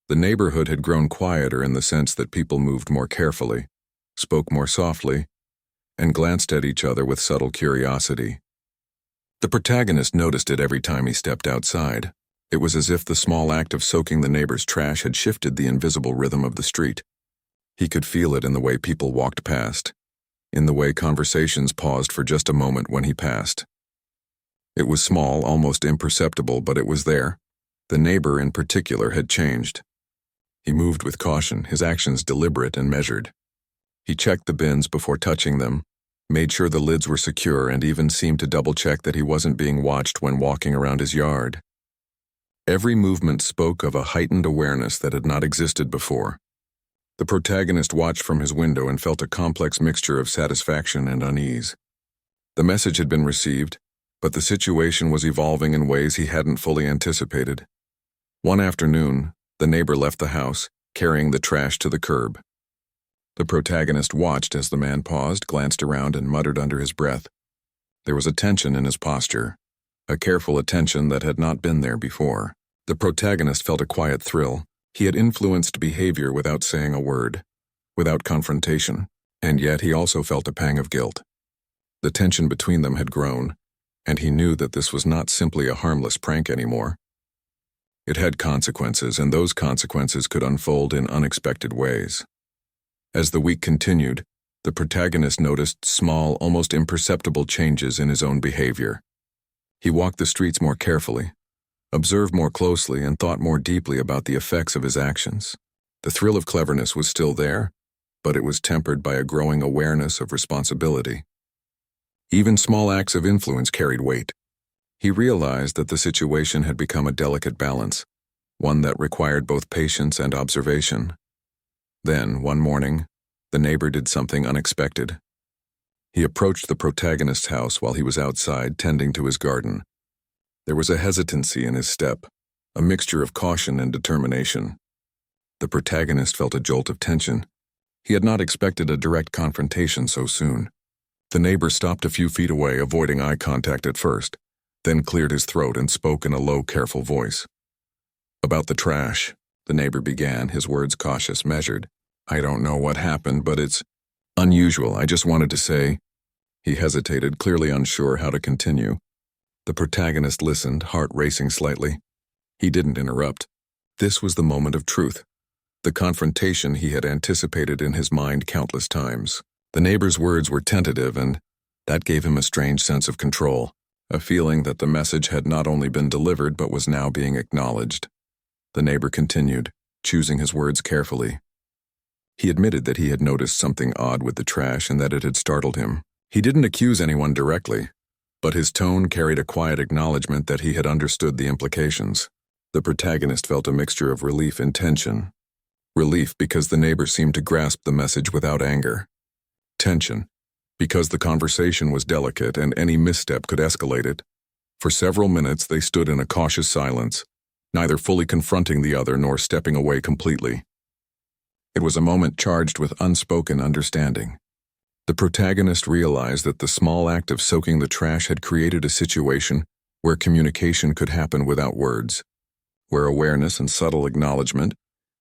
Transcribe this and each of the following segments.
The neighborhood had grown quieter in the sense that people moved more carefully, spoke more softly, and glanced at each other with subtle curiosity. The protagonist noticed it every time he stepped outside. It was as if the small act of soaking the neighbor's trash had shifted the invisible rhythm of the street. He could feel it in the way people walked past, in the way conversations paused for just a moment when he passed. It was small, almost imperceptible, but it was there. The neighbor in particular had changed. He moved with caution, his actions deliberate and measured. He checked the bins before touching them, made sure the lids were secure, and even seemed to double-check that he wasn't being watched when walking around his yard. Every movement spoke of a heightened awareness that had not existed before. The protagonist watched from his window and felt a complex mixture of satisfaction and unease. The message had been received, but the situation was evolving in ways he hadn't fully anticipated. One afternoon, the neighbor left the house, carrying the trash to the curb. The protagonist watched as the man paused, glanced around, and muttered under his breath. There was a tension in his posture, a careful attention that had not been there before. The protagonist felt a quiet thrill. He had influenced behavior without saying a word, without confrontation, and yet he also felt a pang of guilt. The tension between them had grown, and he knew that this was not simply a harmless prank anymore. It had consequences, and those consequences could unfold in unexpected ways. As the week continued, the protagonist noticed small, almost imperceptible changes in his own behavior. He walked the streets more carefully, observed more closely, and thought more deeply about the effects of his actions. The thrill of cleverness was still there, but it was tempered by a growing awareness of responsibility. Even small acts of influence carried weight. He realized that the situation had become a delicate balance, one that required both patience and observation. Then, one morning, the neighbor did something unexpected. He approached the protagonist's house while he was outside tending to his garden. There was a hesitancy in his step, a mixture of caution and determination. The protagonist felt a jolt of tension. He had not expected a direct confrontation so soon. The neighbor stopped a few feet away, avoiding eye contact at first, then cleared his throat and spoke in a low, careful voice. "About the trash," the neighbor began, his words cautious, measured. "I don't know what happened, but it's unusual. I just wanted to say—" He hesitated, clearly unsure how to continue. The protagonist listened, heart racing slightly. He didn't interrupt. This was the moment of truth, the confrontation he had anticipated in his mind countless times. The neighbor's words were tentative, and that gave him a strange sense of control, a feeling that the message had not only been delivered but was now being acknowledged. The neighbor continued, choosing his words carefully. He admitted that he had noticed something odd with the trash and that it had startled him. He didn't accuse anyone directly, but his tone carried a quiet acknowledgement that he had understood the implications. The protagonist felt a mixture of relief and tension. Relief because the neighbor seemed to grasp the message without anger. Tension because the conversation was delicate and any misstep could escalate it. For several minutes they stood in a cautious silence, neither fully confronting the other nor stepping away completely. It was a moment charged with unspoken understanding. The protagonist realized that the small act of soaking the trash had created a situation where communication could happen without words, where awareness and subtle acknowledgement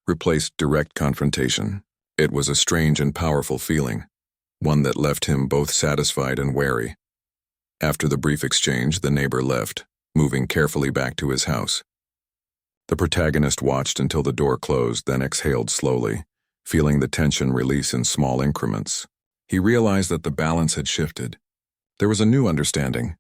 replaced direct confrontation. It was a strange and powerful feeling, one that left him both satisfied and wary. After the brief exchange, the neighbor left, moving carefully back to his house. The protagonist watched until the door closed, then exhaled slowly, feeling the tension release in small increments. He realized that the balance had shifted. There was a new understanding,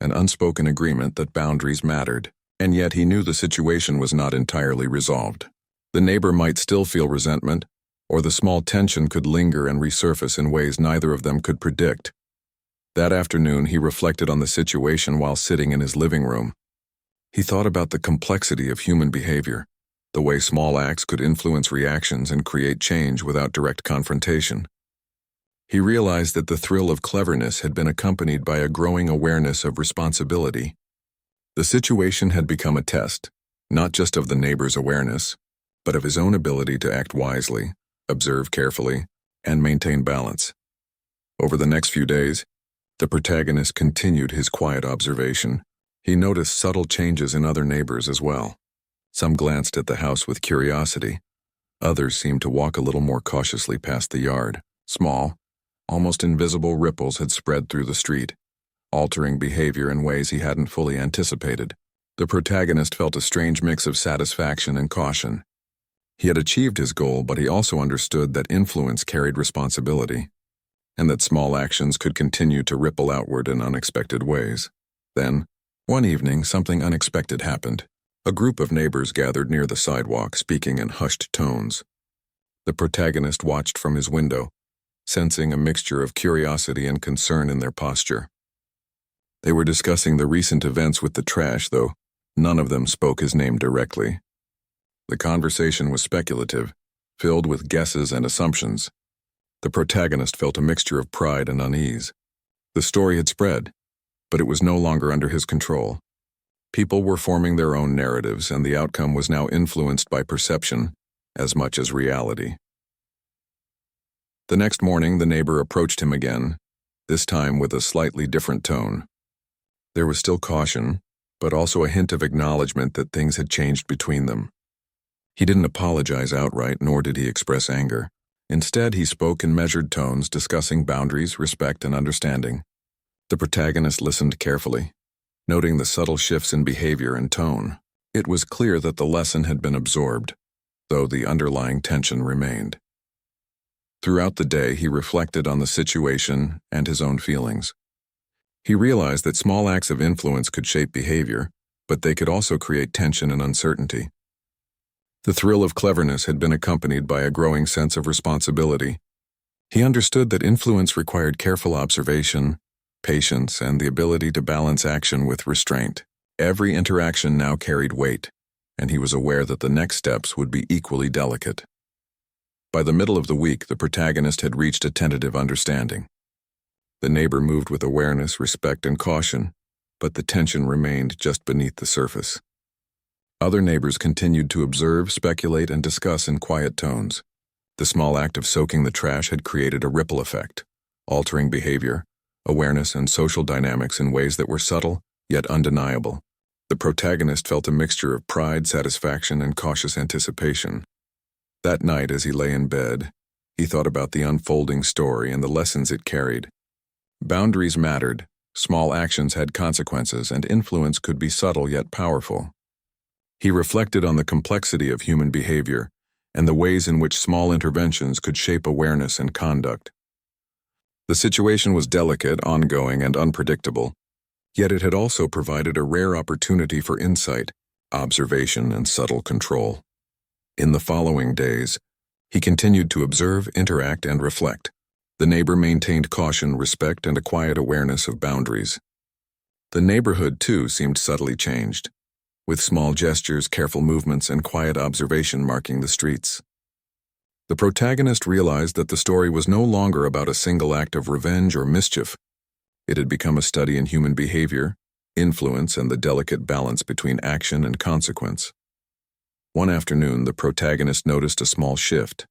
an unspoken agreement that boundaries mattered, and yet he knew the situation was not entirely resolved. The neighbor might still feel resentment, or the small tension could linger and resurface in ways neither of them could predict. That afternoon, he reflected on the situation while sitting in his living room. He thought about the complexity of human behavior, the way small acts could influence reactions and create change without direct confrontation. He realized that the thrill of cleverness had been accompanied by a growing awareness of responsibility. The situation had become a test, not just of the neighbor's awareness, but of his own ability to act wisely, observe carefully, and maintain balance. Over the next few days, the protagonist continued his quiet observation. He noticed subtle changes in other neighbors as well. Some glanced at the house with curiosity. Others seemed to walk a little more cautiously past the yard. Small, almost invisible ripples had spread through the street, altering behavior in ways he hadn't fully anticipated. The protagonist felt a strange mix of satisfaction and caution. He had achieved his goal, but he also understood that influence carried responsibility, and that small actions could continue to ripple outward in unexpected ways. Then, one evening, something unexpected happened. A group of neighbors gathered near the sidewalk, speaking in hushed tones. The protagonist watched from his window, sensing a mixture of curiosity and concern in their posture. They were discussing the recent events with the trash, though none of them spoke his name directly. The conversation was speculative, filled with guesses and assumptions. The protagonist felt a mixture of pride and unease. The story had spread, but it was no longer under his control. People were forming their own narratives, and the outcome was now influenced by perception as much as reality. The next morning, the neighbor approached him again, this time with a slightly different tone. There was still caution, but also a hint of acknowledgement that things had changed between them. He didn't apologize outright, nor did he express anger. Instead, he spoke in measured tones, discussing boundaries, respect, and understanding. The protagonist listened carefully, noting the subtle shifts in behavior and tone. It was clear that the lesson had been absorbed, though the underlying tension remained. Throughout the day, he reflected on the situation and his own feelings. He realized that small acts of influence could shape behavior, but they could also create tension and uncertainty. The thrill of cleverness had been accompanied by a growing sense of responsibility. He understood that influence required careful observation, patience, and the ability to balance action with restraint. Every interaction now carried weight, and he was aware that the next steps would be equally delicate. By the middle of the week, the protagonist had reached a tentative understanding. The neighbor moved with awareness, respect, and caution, but the tension remained just beneath the surface. Other neighbors continued to observe, speculate, and discuss in quiet tones. The small act of soaking the trash had created a ripple effect, altering behavior, awareness, and social dynamics in ways that were subtle, yet undeniable. The protagonist felt a mixture of pride, satisfaction, and cautious anticipation. That night, as he lay in bed, he thought about the unfolding story and the lessons it carried. Boundaries mattered, small actions had consequences, and influence could be subtle yet powerful. He reflected on the complexity of human behavior and the ways in which small interventions could shape awareness and conduct. The situation was delicate, ongoing, and unpredictable, yet it had also provided a rare opportunity for insight, observation, and subtle control. In the following days, he continued to observe, interact, and reflect. The neighbor maintained caution, respect, and a quiet awareness of boundaries. The neighborhood, too, seemed subtly changed, with small gestures, careful movements, and quiet observation marking the streets. The protagonist realized that the story was no longer about a single act of revenge or mischief. It had become a study in human behavior, influence, and the delicate balance between action and consequence. One afternoon, the protagonist noticed a small shift.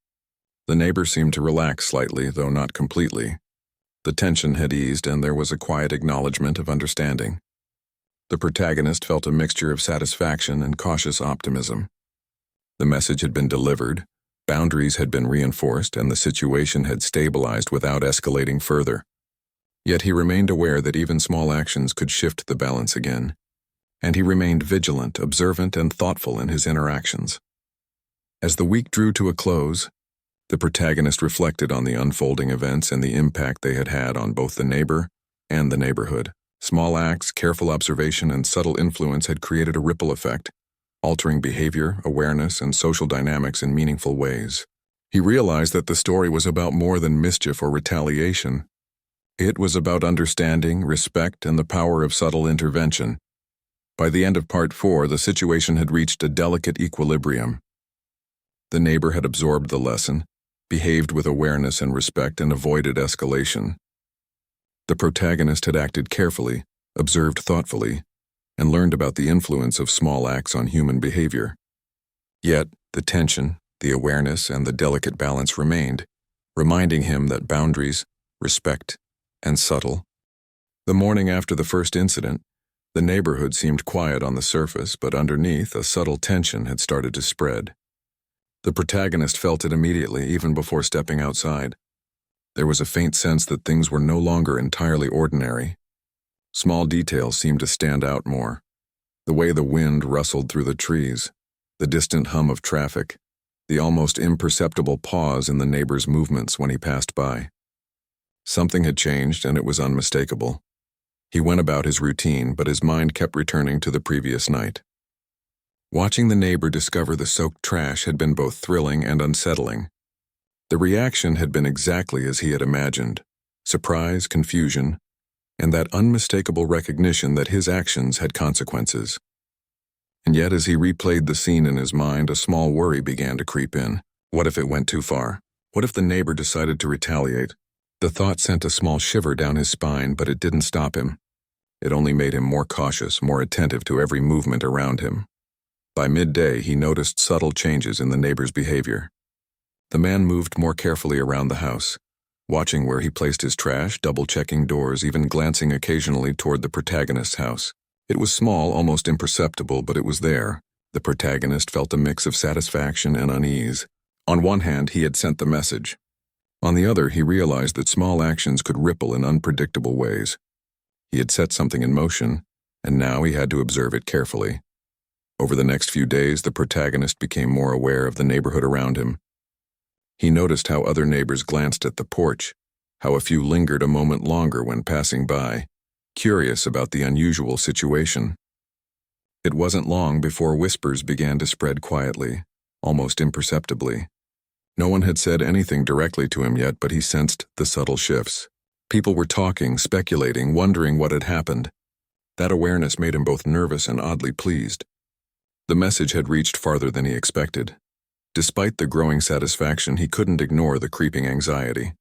The neighbor seemed to relax slightly, though not completely. The tension had eased, and there was a quiet acknowledgement of understanding. The protagonist felt a mixture of satisfaction and cautious optimism. The message had been delivered, boundaries had been reinforced, and the situation had stabilized without escalating further. Yet he remained aware that even small actions could shift the balance again, and he remained vigilant, observant, and thoughtful in his interactions. As the week drew to a close, the protagonist reflected on the unfolding events and the impact they had had on both the neighbor and the neighborhood. Small acts, careful observation, and subtle influence had created a ripple effect, altering behavior, awareness, and social dynamics in meaningful ways. He realized that the story was about more than mischief or retaliation. It was about understanding, respect, and the power of subtle intervention. By the end of Part 4, the situation had reached a delicate equilibrium. The neighbor had absorbed the lesson, behaved with awareness and respect, and avoided escalation. The protagonist had acted carefully, observed thoughtfully, and learned about the influence of small acts on human behavior. Yet, the tension, the awareness, and the delicate balance remained, reminding him that boundaries, respect, and subtle. The morning after the first incident, The neighborhood seemed quiet on the surface, but underneath, a subtle tension had started to spread. The protagonist felt it immediately, even before stepping outside. There was a faint sense that things were no longer entirely ordinary. Small details seemed to stand out more. The way the wind rustled through the trees, the distant hum of traffic, the almost imperceptible pause in the neighbor's movements when he passed by. Something had changed, and it was unmistakable. He went about his routine, but his mind kept returning to the previous night. Watching the neighbor discover the soaked trash had been both thrilling and unsettling. The reaction had been exactly as he had imagined: surprise, confusion, and that unmistakable recognition that his actions had consequences. And yet, as he replayed the scene in his mind, a small worry began to creep in. What if it went too far? What if the neighbor decided to retaliate? The thought sent a small shiver down his spine, but it didn't stop him. It only made him more cautious, more attentive to every movement around him. By midday, he noticed subtle changes in the neighbor's behavior. The man moved more carefully around the house, watching where he placed his trash, double-checking doors, even glancing occasionally toward the protagonist's house. It was small, almost imperceptible, but it was there. The protagonist felt a mix of satisfaction and unease. On one hand, he had sent the message. On the other, he realized that small actions could ripple in unpredictable ways. He had set something in motion, and now he had to observe it carefully. Over the next few days, the protagonist became more aware of the neighborhood around him. He noticed how other neighbors glanced at the porch, how a few lingered a moment longer when passing by, curious about the unusual situation. It wasn't long before whispers began to spread quietly, almost imperceptibly. No one had said anything directly to him yet, but he sensed the subtle shifts. People were talking, speculating, wondering what had happened. That awareness made him both nervous and oddly pleased. The message had reached farther than he expected. Despite the growing satisfaction, he couldn't ignore the creeping anxiety.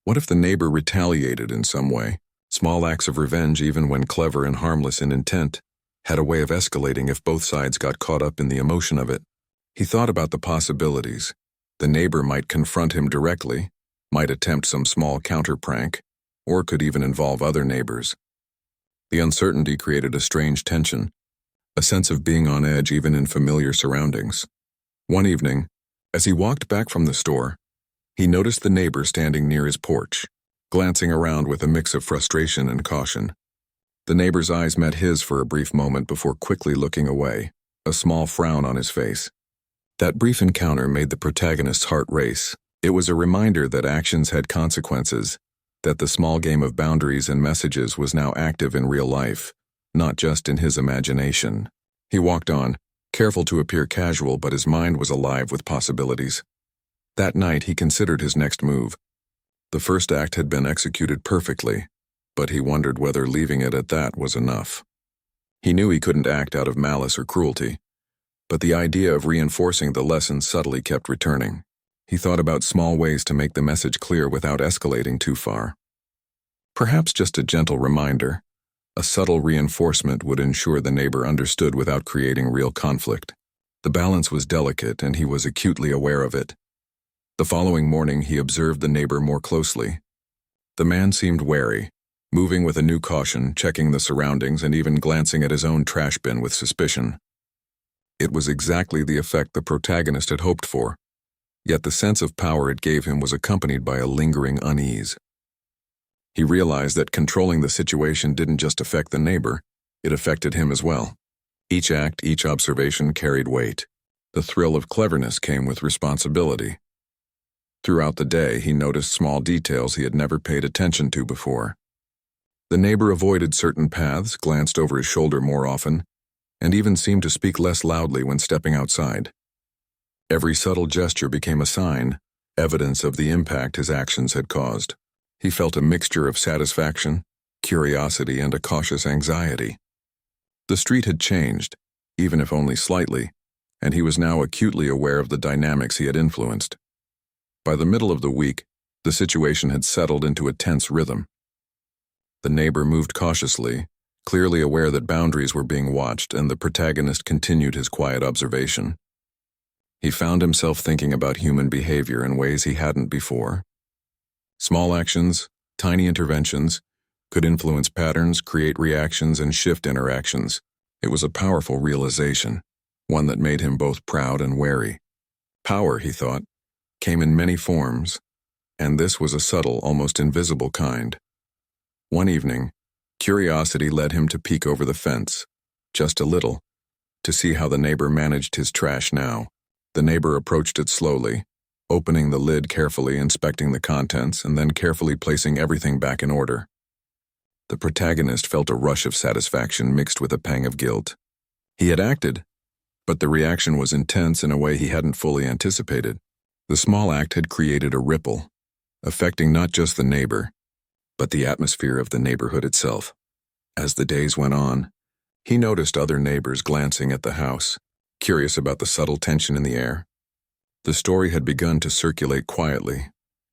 What if the neighbor retaliated in some way? Small acts of revenge, even when clever and harmless in intent, had a way of escalating if both sides got caught up in the emotion of it. He thought about the possibilities. The neighbor might confront him directly, might attempt some small counter-prank, or could even involve other neighbors. The uncertainty created a strange tension, a sense of being on edge even in familiar surroundings. One evening, as he walked back from the store, he noticed the neighbor standing near his porch, glancing around with a mix of frustration and caution. The neighbor's eyes met his for a brief moment before quickly looking away, a small frown on his face. That brief encounter made the protagonist's heart race. It was a reminder that actions had consequences, that the small game of boundaries and messages was now active in real life, not just in his imagination. He walked on, careful to appear casual, but his mind was alive with possibilities. That night, he considered his next move. The first act had been executed perfectly, but he wondered whether leaving it at that was enough. He knew he couldn't act out of malice or cruelty, but the idea of reinforcing the lesson subtly kept returning. He thought about small ways to make the message clear without escalating too far. Perhaps just a gentle reminder, a subtle reinforcement would ensure the neighbor understood without creating real conflict. The balance was delicate, and he was acutely aware of it. The following morning, he observed the neighbor more closely. The man seemed wary, moving with a new caution, checking the surroundings, and even glancing at his own trash bin with suspicion. It was exactly the effect the protagonist had hoped for, yet the sense of power it gave him was accompanied by a lingering unease. He realized that controlling the situation didn't just affect the neighbor, it affected him as well. Each act, each observation carried weight. The thrill of cleverness came with responsibility. Throughout the day, he noticed small details he had never paid attention to before. The neighbor avoided certain paths, glanced over his shoulder more often, and even seemed to speak less loudly when stepping outside. Every subtle gesture became a sign, evidence of the impact his actions had caused. He felt a mixture of satisfaction, curiosity, and a cautious anxiety. The street had changed, even if only slightly, and he was now acutely aware of the dynamics he had influenced. By the middle of the week, the situation had settled into a tense rhythm. The neighbor moved cautiously, clearly aware that boundaries were being watched, and the protagonist continued his quiet observation. He found himself thinking about human behavior in ways he hadn't before. Small actions, tiny interventions, could influence patterns, create reactions, and shift interactions. It was a powerful realization, one that made him both proud and wary. Power, he thought, came in many forms, and this was a subtle, almost invisible kind. One evening, curiosity led him to peek over the fence, just a little, to see how the neighbor managed his trash now. The neighbor approached it slowly, opening the lid carefully, inspecting the contents, and then carefully placing everything back in order. The protagonist felt a rush of satisfaction mixed with a pang of guilt. He had acted, but the reaction was intense in a way he hadn't fully anticipated. The small act had created a ripple, affecting not just the neighbor, but the atmosphere of the neighborhood itself. As the days went on, he noticed other neighbors glancing at the house, curious about the subtle tension in the air. The story had begun to circulate quietly,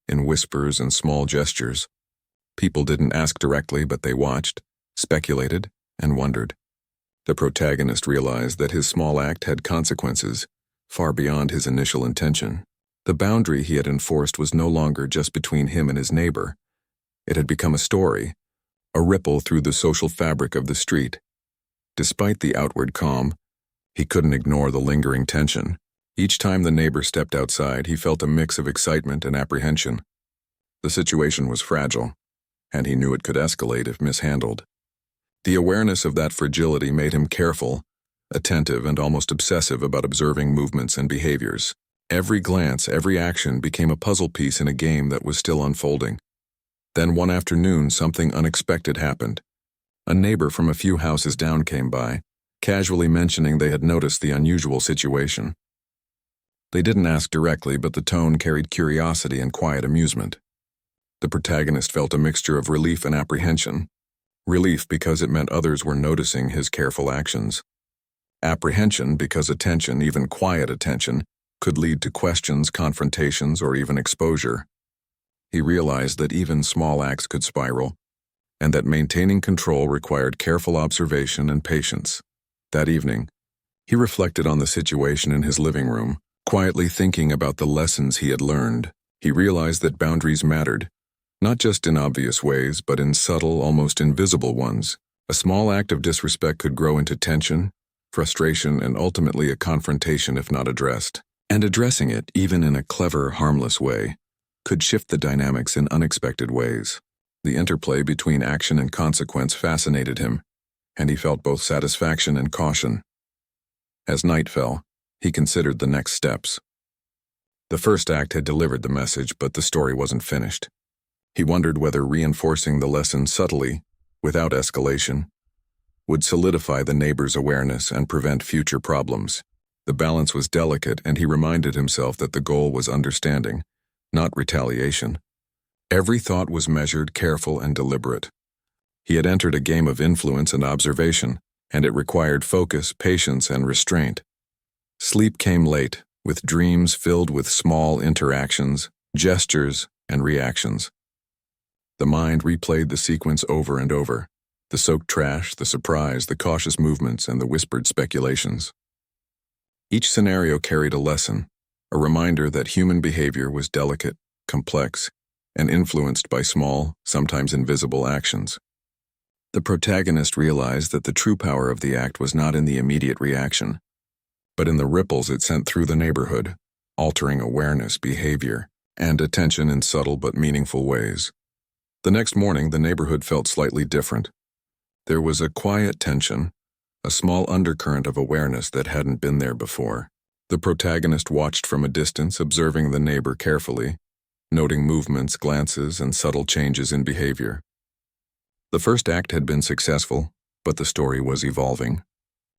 in whispers and small gestures. People didn't ask directly, but they watched, speculated, and wondered. The protagonist realized that his small act had consequences, far beyond his initial intention. The boundary he had enforced was no longer just between him and his neighbor. It had become a story, a ripple through the social fabric of the street. Despite the outward calm, he couldn't ignore the lingering tension. Each time the neighbor stepped outside, he felt a mix of excitement and apprehension. The situation was fragile, and he knew it could escalate if mishandled. The awareness of that fragility made him careful, attentive, and almost obsessive about observing movements and behaviors. Every glance, every action became a puzzle piece in a game that was still unfolding. Then one afternoon, something unexpected happened. A neighbor from a few houses down came by, casually mentioning they had noticed the unusual situation. They didn't ask directly, but the tone carried curiosity and quiet amusement. The protagonist felt a mixture of relief and apprehension. Relief because it meant others were noticing his careful actions. Apprehension because attention, even quiet attention, could lead to questions, confrontations, or even exposure. He realized that even small acts could spiral, and that maintaining control required careful observation and patience. That evening, he reflected on the situation in his living room, quietly thinking about the lessons he had learned. He realized that boundaries mattered, not just in obvious ways, but in subtle, almost invisible ones. A small act of disrespect could grow into tension, frustration, and ultimately a confrontation if not addressed. And addressing it, even in a clever, harmless way, could shift the dynamics in unexpected ways. The interplay between action and consequence fascinated him, and he felt both satisfaction and caution. As night fell, he considered the next steps. The first act had delivered the message, but the story wasn't finished. He wondered whether reinforcing the lesson subtly, without escalation, would solidify the neighbor's awareness and prevent future problems. The balance was delicate, and he reminded himself that the goal was understanding, not retaliation. Every thought was measured, careful, and deliberate. He had entered a game of influence and observation, and it required focus, patience, and restraint. Sleep came late, with dreams filled with small interactions, gestures, and reactions. The mind replayed the sequence over and over, the soaked trash, the surprise, the cautious movements, and the whispered speculations. Each scenario carried a lesson, a reminder that human behavior was delicate, complex, and influenced by small, sometimes invisible actions. The protagonist realized that the true power of the act was not in the immediate reaction, but in the ripples it sent through the neighborhood, altering awareness, behavior, and attention in subtle but meaningful ways. The next morning, the neighborhood felt slightly different. There was a quiet tension, a small undercurrent of awareness that hadn't been there before. The protagonist watched from a distance, observing the neighbor carefully, noting movements, glances, and subtle changes in behavior. The first act had been successful, but the story was evolving.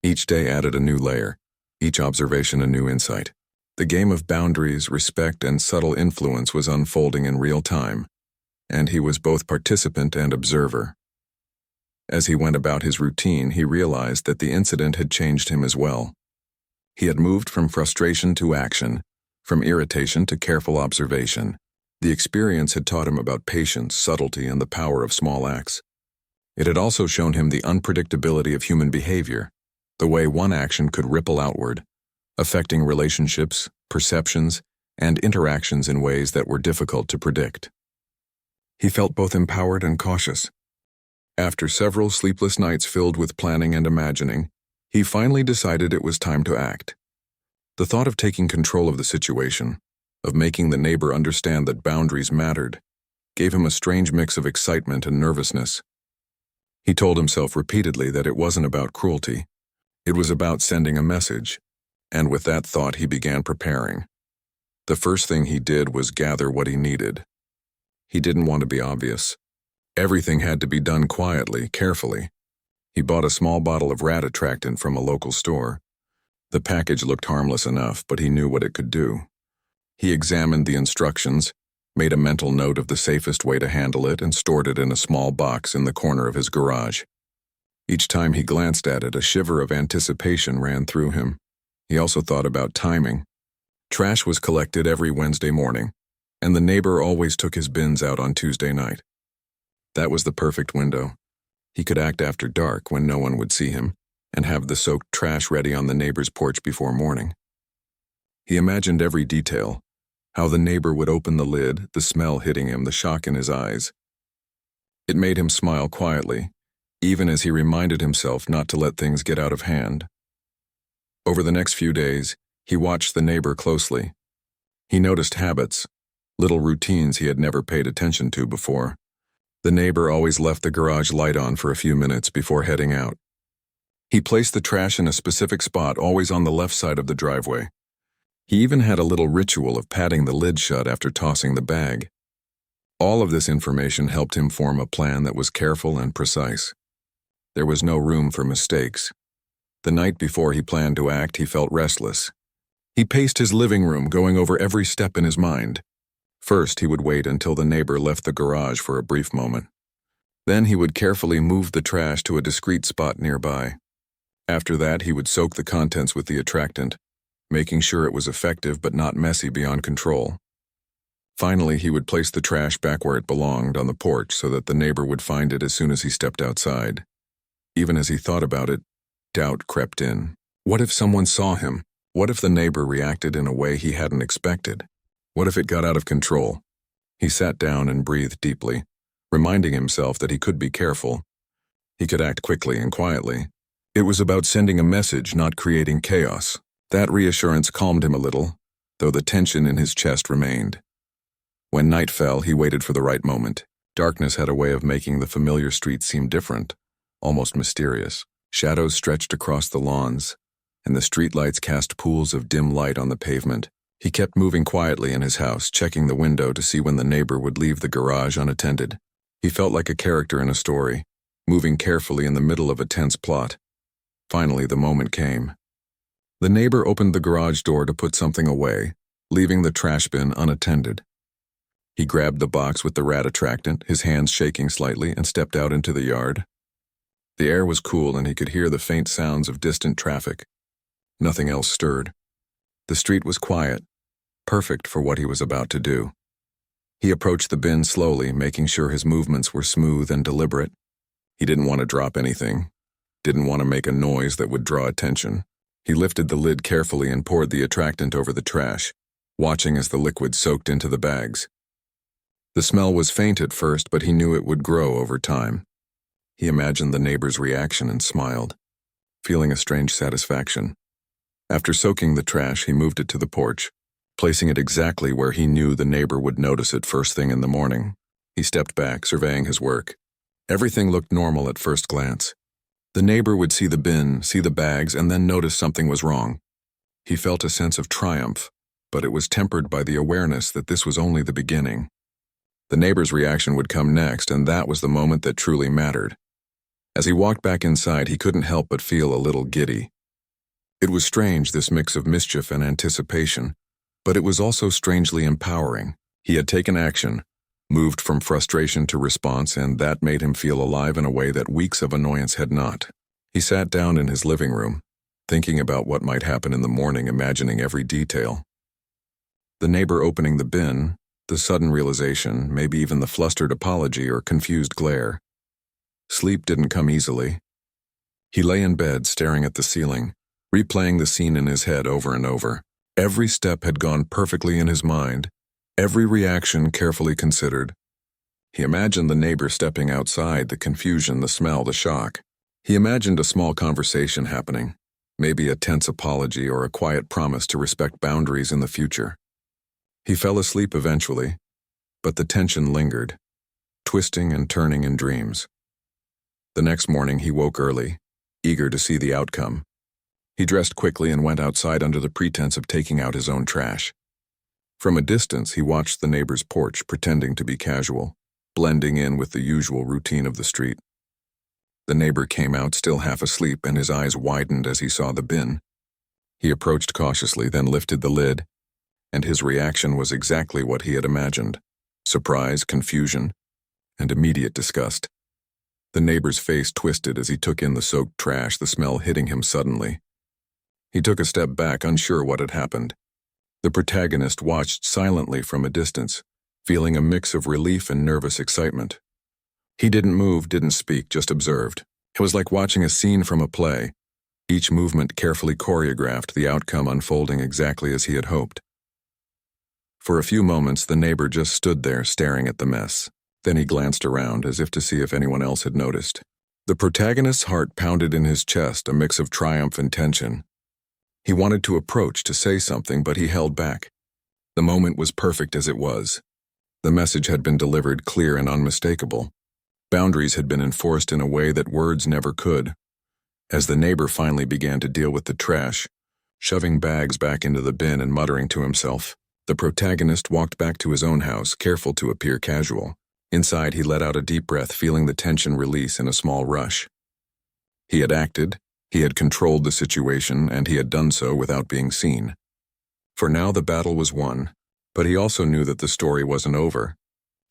Each day added a new layer, each observation a new insight. The game of boundaries, respect, and subtle influence was unfolding in real time, and he was both participant and observer. As he went about his routine, he realized that the incident had changed him as well. He had moved from frustration to action, from irritation to careful observation. The experience had taught him about patience, subtlety, and the power of small acts. It had also shown him the unpredictability of human behavior, the way one action could ripple outward, affecting relationships, perceptions, and interactions in ways that were difficult to predict. He felt both empowered and cautious. After several sleepless nights filled with planning and imagining, he finally decided it was time to act. The thought of taking control of the situation, of making the neighbor understand that boundaries mattered, gave him a strange mix of excitement and nervousness. He told himself repeatedly that it wasn't about cruelty. It was about sending a message, and with that thought he began preparing. The first thing he did was gather what he needed. He didn't want to be obvious. Everything had to be done quietly, carefully. He bought a small bottle of rat attractant from a local store. The package looked harmless enough, but he knew what it could do. He examined the instructions, made a mental note of the safest way to handle it, and stored it in a small box in the corner of his garage. Each time he glanced at it, a shiver of anticipation ran through him. He also thought about timing. Trash was collected every Wednesday morning, and the neighbor always took his bins out on Tuesday night. That was the perfect window. He could act after dark when no one would see him, and have the soaked trash ready on the neighbor's porch before morning. He imagined every detail, how the neighbor would open the lid, the smell hitting him, the shock in his eyes. It made him smile quietly, even as he reminded himself not to let things get out of hand. Over the next few days, he watched the neighbor closely. He noticed habits, little routines he had never paid attention to before. The neighbor always left the garage light on for a few minutes before heading out. He placed the trash in a specific spot, always on the left side of the driveway. He even had a little ritual of patting the lid shut after tossing the bag. All of this information helped him form a plan that was careful and precise. There was no room for mistakes. The night before he planned to act, he felt restless. He paced his living room, going over every step in his mind. First, he would wait until the neighbor left the garage for a brief moment. Then he would carefully move the trash to a discreet spot nearby. After that, he would soak the contents with the attractant, making sure it was effective but not messy beyond control. Finally, he would place the trash back where it belonged, on the porch, so that the neighbor would find it as soon as he stepped outside. Even as he thought about it, doubt crept in. What if someone saw him? What if the neighbor reacted in a way he hadn't expected? What if it got out of control? He sat down and breathed deeply, reminding himself that he could be careful. He could act quickly and quietly. It was about sending a message, not creating chaos. That reassurance calmed him a little, though the tension in his chest remained. When night fell, he waited for the right moment. Darkness had a way of making the familiar street seem different, almost mysterious. Shadows stretched across the lawns, and the streetlights cast pools of dim light on the pavement. He kept moving quietly in his house, checking the window to see when the neighbor would leave the garage unattended. He felt like a character in a story, moving carefully in the middle of a tense plot. Finally, the moment came. The neighbor opened the garage door to put something away, leaving the trash bin unattended. He grabbed the box with the rat attractant, his hands shaking slightly, and stepped out into the yard. The air was cool and he could hear the faint sounds of distant traffic. Nothing else stirred. The street was quiet, perfect for what he was about to do. He approached the bin slowly, making sure his movements were smooth and deliberate. He didn't want to drop anything, didn't want to make a noise that would draw attention. He lifted the lid carefully and poured the attractant over the trash, watching as the liquid soaked into the bags. The smell was faint at first, but he knew it would grow over time. He imagined the neighbor's reaction and smiled, feeling a strange satisfaction. After soaking the trash, he moved it to the porch, placing it exactly where he knew the neighbor would notice it first thing in the morning. He stepped back, surveying his work. Everything looked normal at first glance. The neighbor would see the bin, see the bags, and then notice something was wrong. He felt a sense of triumph, but it was tempered by the awareness that this was only the beginning. The neighbor's reaction would come next, and that was the moment that truly mattered. As he walked back inside, he couldn't help but feel a little giddy. It was strange, this mix of mischief and anticipation, but it was also strangely empowering. He had taken action, moved from frustration to response, and that made him feel alive in a way that weeks of annoyance had not. He sat down in his living room, thinking about what might happen in the morning, imagining every detail. The neighbor opening the bin, the sudden realization, maybe even the flustered apology or confused glare. Sleep didn't come easily. He lay in bed, staring at the ceiling, replaying the scene in his head over and over. Every step had gone perfectly in his mind, every reaction carefully considered. He imagined the neighbor stepping outside, the confusion, the smell, the shock. He imagined a small conversation happening, maybe a tense apology or a quiet promise to respect boundaries in the future. He fell asleep eventually, but the tension lingered, twisting and turning in dreams. The next morning he woke early, eager to see the outcome. He dressed quickly and went outside under the pretense of taking out his own trash. From a distance he watched the neighbor's porch, pretending to be casual, blending in with the usual routine of the street. The neighbor came out still half asleep, and his eyes widened as he saw the bin. He approached cautiously, then lifted the lid, and his reaction was exactly what he had imagined: surprise, confusion, and immediate disgust. The neighbor's face twisted as he took in the soaked trash, the smell hitting him suddenly. He took a step back, unsure what had happened. The protagonist watched silently from a distance, feeling a mix of relief and nervous excitement. He didn't move, didn't speak, just observed. It was like watching a scene from a play, each movement carefully choreographed, the outcome unfolding exactly as he had hoped. For a few moments, the neighbor just stood there staring at the mess. Then he glanced around as if to see if anyone else had noticed. The protagonist's heart pounded in his chest, a mix of triumph and tension. He wanted to approach, to say something, but he held back. The moment was perfect as it was. The message had been delivered, clear and unmistakable. Boundaries had been enforced in a way that words never could. As the neighbor finally began to deal with the trash, shoving bags back into the bin and muttering to himself, the protagonist walked back to his own house, careful to appear casual. Inside, he let out a deep breath, feeling the tension release in a small rush. He had acted, he had controlled the situation, and he had done so without being seen. For now, the battle was won, but he also knew that the story wasn't over.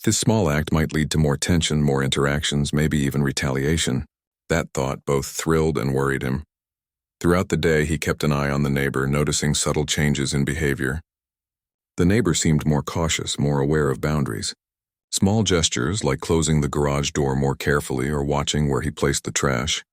This small act might lead to more tension, more interactions, maybe even retaliation. That thought both thrilled and worried him. Throughout the day, he kept an eye on the neighbor, noticing subtle changes in behavior. The neighbor seemed more cautious, more aware of boundaries. Small gestures, like closing the garage door more carefully or watching where he placed the trash,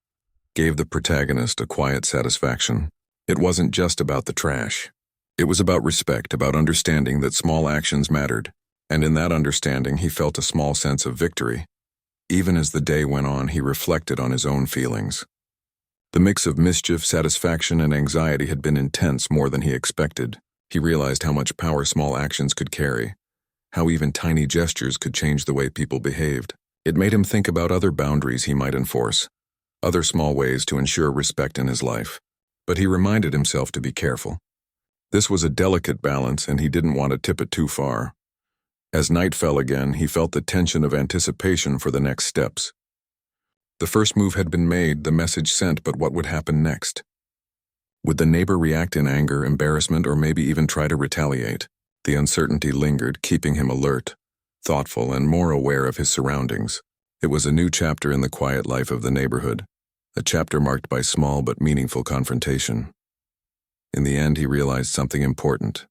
gave the protagonist a quiet satisfaction. It wasn't just about the trash. It was about respect, about understanding that small actions mattered, and in that understanding he felt a small sense of victory. Even as the day went on, he reflected on his own feelings. The mix of mischief, satisfaction, and anxiety had been intense, more than he expected. He realized how much power small actions could carry, how even tiny gestures could change the way people behaved. It made him think about other boundaries he might enforce, other small ways to ensure respect in his life. But he reminded himself to be careful. This was a delicate balance, and he didn't want to tip it too far. As night fell again, he felt the tension of anticipation for the next steps. The first move had been made, the message sent, but what would happen next? Would the neighbor react in anger, embarrassment, or maybe even try to retaliate? The uncertainty lingered, keeping him alert, thoughtful, and more aware of his surroundings. It was a new chapter in the quiet life of the neighborhood, a chapter marked by small but meaningful confrontation. In the end, he realized something important.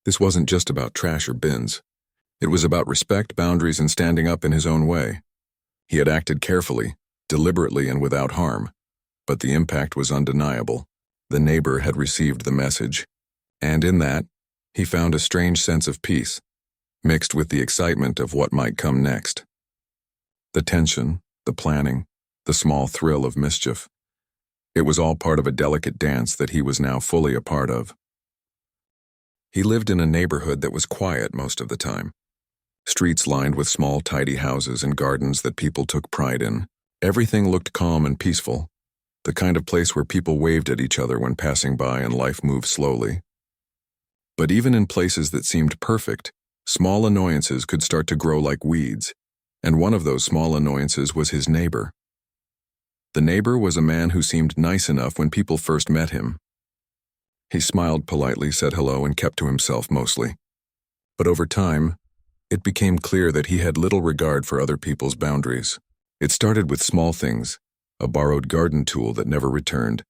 This wasn't just about trash or bins. It was about respect, boundaries, and standing up in his own way. He had acted carefully, deliberately, and without harm, but the impact was undeniable. The neighbor had received the message, and in that, he found a strange sense of peace, mixed with the excitement of what might come next. The tension, the planning, the small thrill of mischief. It was all part of a delicate dance that he was now fully a part of. He lived in a neighborhood that was quiet most of the time. Streets lined with small, tidy houses and gardens that people took pride in. Everything looked calm and peaceful, the kind of place where people waved at each other when passing by and life moved slowly. But even in places that seemed perfect, small annoyances could start to grow like weeds, and one of those small annoyances was his neighbor. The neighbor was a man who seemed nice enough when people first met him. He smiled politely, said hello, and kept to himself mostly. But over time, it became clear that he had little regard for other people's boundaries. It started with small things, a borrowed garden tool that never returned,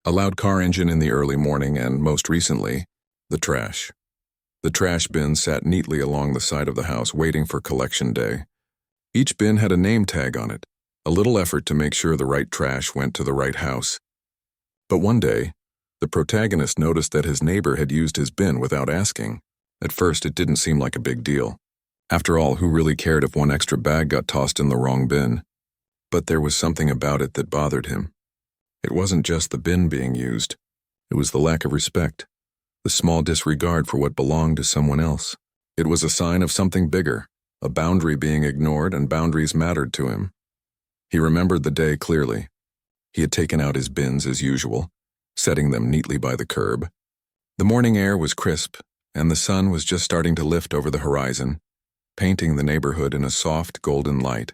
a loud car engine in the early morning, and most recently, the trash. The trash bin sat neatly along the side of the house waiting for collection day. Each bin had a name tag on it, a little effort to make sure the right trash went to the right house. But one day, the protagonist noticed that his neighbor had used his bin without asking. At first, it didn't seem like a big deal. After all, who really cared if one extra bag got tossed in the wrong bin? But there was something about it that bothered him. It wasn't just the bin being used. It was the lack of respect, the small disregard for what belonged to someone else. It was a sign of something bigger, a boundary being ignored, and boundaries mattered to him. He remembered the day clearly. He had taken out his bins as usual, setting them neatly by the curb. The morning air was crisp, and the sun was just starting to lift over the horizon, painting the neighborhood in a soft golden light.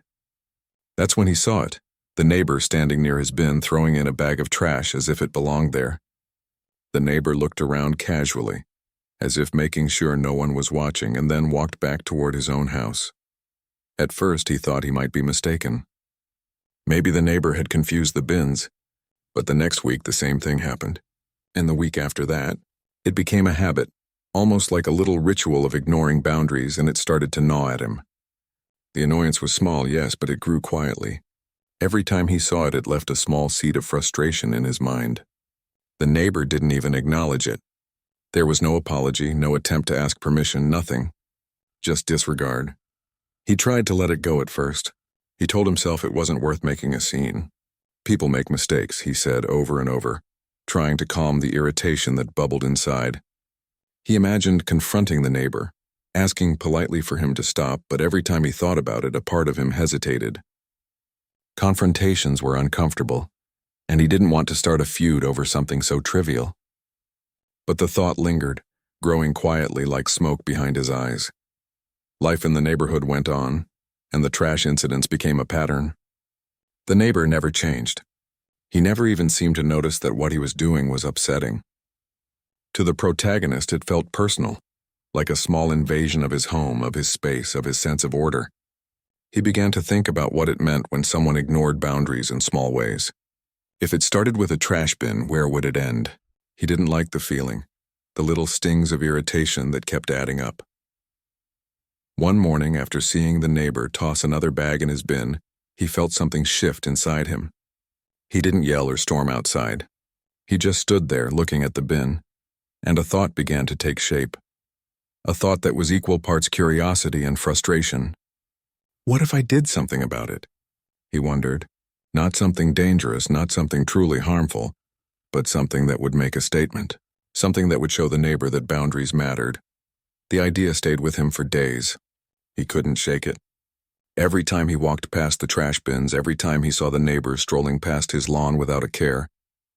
That's when he saw it, the neighbor standing near his bin throwing in a bag of trash as if it belonged there. The neighbor looked around casually, as if making sure no one was watching, and then walked back toward his own house. At first he thought he might be mistaken. Maybe the neighbor had confused the bins, but the next week the same thing happened. And the week after that, it became a habit, almost like a little ritual of ignoring boundaries, and it started to gnaw at him. The annoyance was small, yes, but it grew quietly. Every time he saw it, it left a small seed of frustration in his mind. The neighbor didn't even acknowledge it. There was no apology, no attempt to ask permission, nothing. Just disregard. He tried to let it go at first. He told himself it wasn't worth making a scene. People make mistakes, he said over and over, trying to calm the irritation that bubbled inside. He imagined confronting the neighbor, asking politely for him to stop, but every time he thought about it, a part of him hesitated. Confrontations were uncomfortable, and he didn't want to start a feud over something so trivial. But the thought lingered, growing quietly like smoke behind his eyes. Life in the neighborhood went on, and the trash incidents became a pattern. The neighbor never changed. He never even seemed to notice that what he was doing was upsetting. To the protagonist, it felt personal, like a small invasion of his home, of his space, of his sense of order. He began to think about what it meant when someone ignored boundaries in small ways. If it started with a trash bin, where would it end? He didn't like the feeling, the little stings of irritation that kept adding up. One morning, after seeing the neighbor toss another bag in his bin, he felt something shift inside him. He didn't yell or storm outside. He just stood there looking at the bin, and a thought began to take shape. A thought that was equal parts curiosity and frustration. What if I did something about it? He wondered. Not something dangerous, not something truly harmful, but something that would make a statement. Something that would show the neighbor that boundaries mattered. The idea stayed with him for days. He couldn't shake it. Every time he walked past the trash bins, every time he saw the neighbor strolling past his lawn without a care,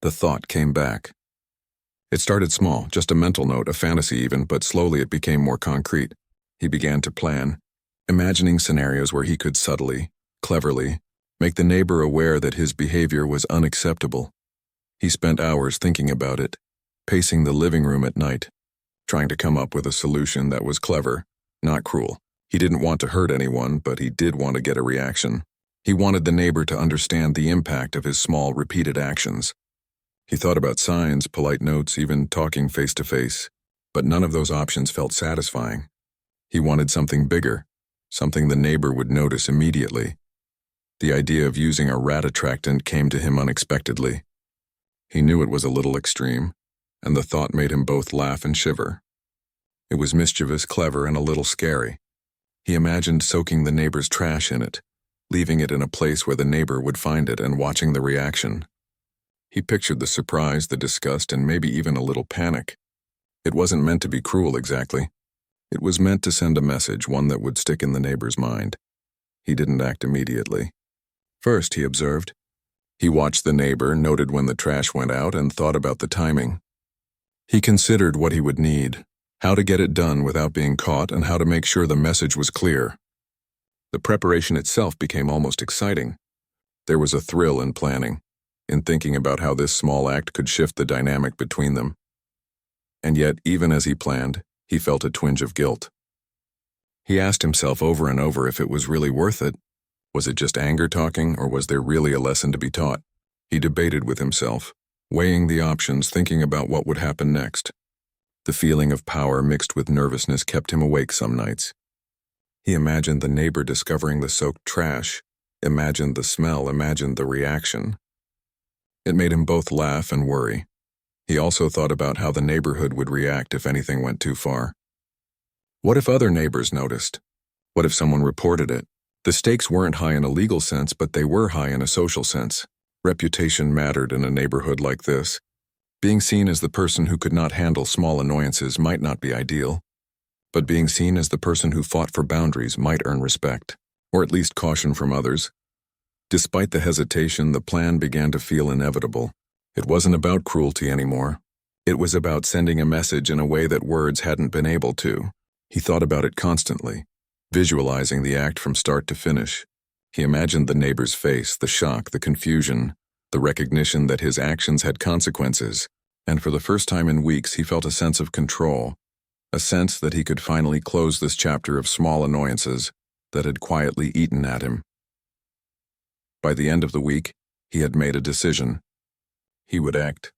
the thought came back. It started small, just a mental note, a fantasy even, but slowly it became more concrete. He began to plan, imagining scenarios where he could subtly, cleverly, make the neighbor aware that his behavior was unacceptable. He spent hours thinking about it, pacing the living room at night, trying to come up with a solution that was clever, not cruel. He didn't want to hurt anyone, but he did want to get a reaction. He wanted the neighbor to understand the impact of his small, repeated actions. He thought about signs, polite notes, even talking face to face, but none of those options felt satisfying. He wanted something bigger, something the neighbor would notice immediately. The idea of using a rat attractant came to him unexpectedly. He knew it was a little extreme, and the thought made him both laugh and shiver. It was mischievous, clever, and a little scary. He imagined soaking the neighbor's trash in it, leaving it in a place where the neighbor would find it and watching the reaction. He pictured the surprise, the disgust, and maybe even a little panic. It wasn't meant to be cruel exactly. It was meant to send a message, one that would stick in the neighbor's mind. He didn't act immediately. First, he observed. He watched the neighbor, noted when the trash went out, and thought about the timing. He considered what he would need, how to get it done without being caught, and how to make sure the message was clear. The preparation itself became almost exciting. There was a thrill in planning, in thinking about how this small act could shift the dynamic between them. And yet, even as he planned, he felt a twinge of guilt. He asked himself over and over if it was really worth it. Was it just anger talking, or was there really a lesson to be taught? He debated with himself, weighing the options, thinking about what would happen next. The feeling of power mixed with nervousness kept him awake some nights. He imagined the neighbor discovering the soaked trash, imagined the smell, imagined the reaction. It made him both laugh and worry. He also thought about how the neighborhood would react if anything went too far. What if other neighbors noticed? What if someone reported it? The stakes weren't high in a legal sense, but they were high in a social sense. Reputation mattered in a neighborhood like this. Being seen as the person who could not handle small annoyances might not be ideal, but being seen as the person who fought for boundaries might earn respect, or at least caution from others. Despite the hesitation, the plan began to feel inevitable. It wasn't about cruelty anymore. It was about sending a message in a way that words hadn't been able to. He thought about it constantly, visualizing the act from start to finish. He imagined the neighbor's face, the shock, the confusion, the recognition that his actions had consequences, and for the first time in weeks he felt a sense of control, a sense that he could finally close this chapter of small annoyances that had quietly eaten at him. By the end of the week, he had made a decision. He would act.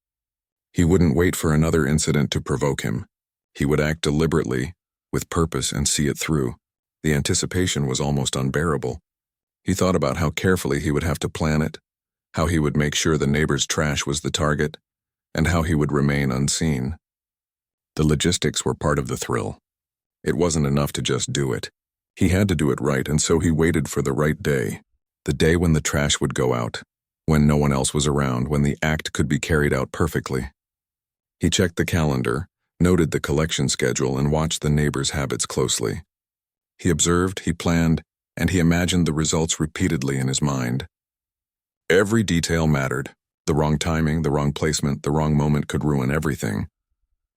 He wouldn't wait for another incident to provoke him. He would act deliberately, with purpose, and see it through. The anticipation was almost unbearable. He thought about how carefully he would have to plan it, how he would make sure the neighbor's trash was the target, and how he would remain unseen. The logistics were part of the thrill. It wasn't enough to just do it. He had to do it right, and so he waited for the right day. The day when the trash would go out, when no one else was around, when the act could be carried out perfectly. He checked the calendar, noted the collection schedule, and watched the neighbor's habits closely. He observed, he planned, and he imagined the results repeatedly in his mind. Every detail mattered. The wrong timing, the wrong placement, the wrong moment could ruin everything.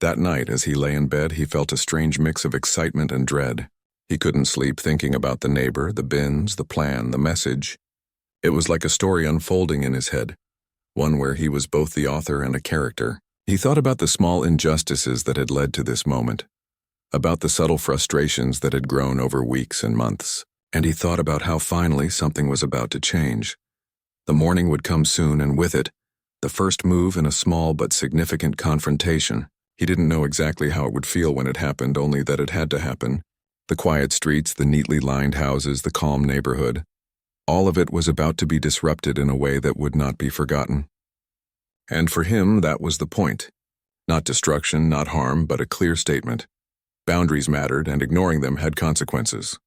That night, as he lay in bed, he felt a strange mix of excitement and dread. He couldn't sleep thinking about the neighbor, the bins, the plan, the message. It was like a story unfolding in his head, one where he was both the author and a character. He thought about the small injustices that had led to this moment, about the subtle frustrations that had grown over weeks and months, and he thought about how finally something was about to change. The morning would come soon, and with it, the first move in a small but significant confrontation. He didn't know exactly how it would feel when it happened, only that it had to happen. The quiet streets, the neatly lined houses, the calm neighborhood. All of it was about to be disrupted in a way that would not be forgotten. And for him, that was the point. Not destruction, not harm, but a clear statement. Boundaries mattered, and ignoring them had consequences.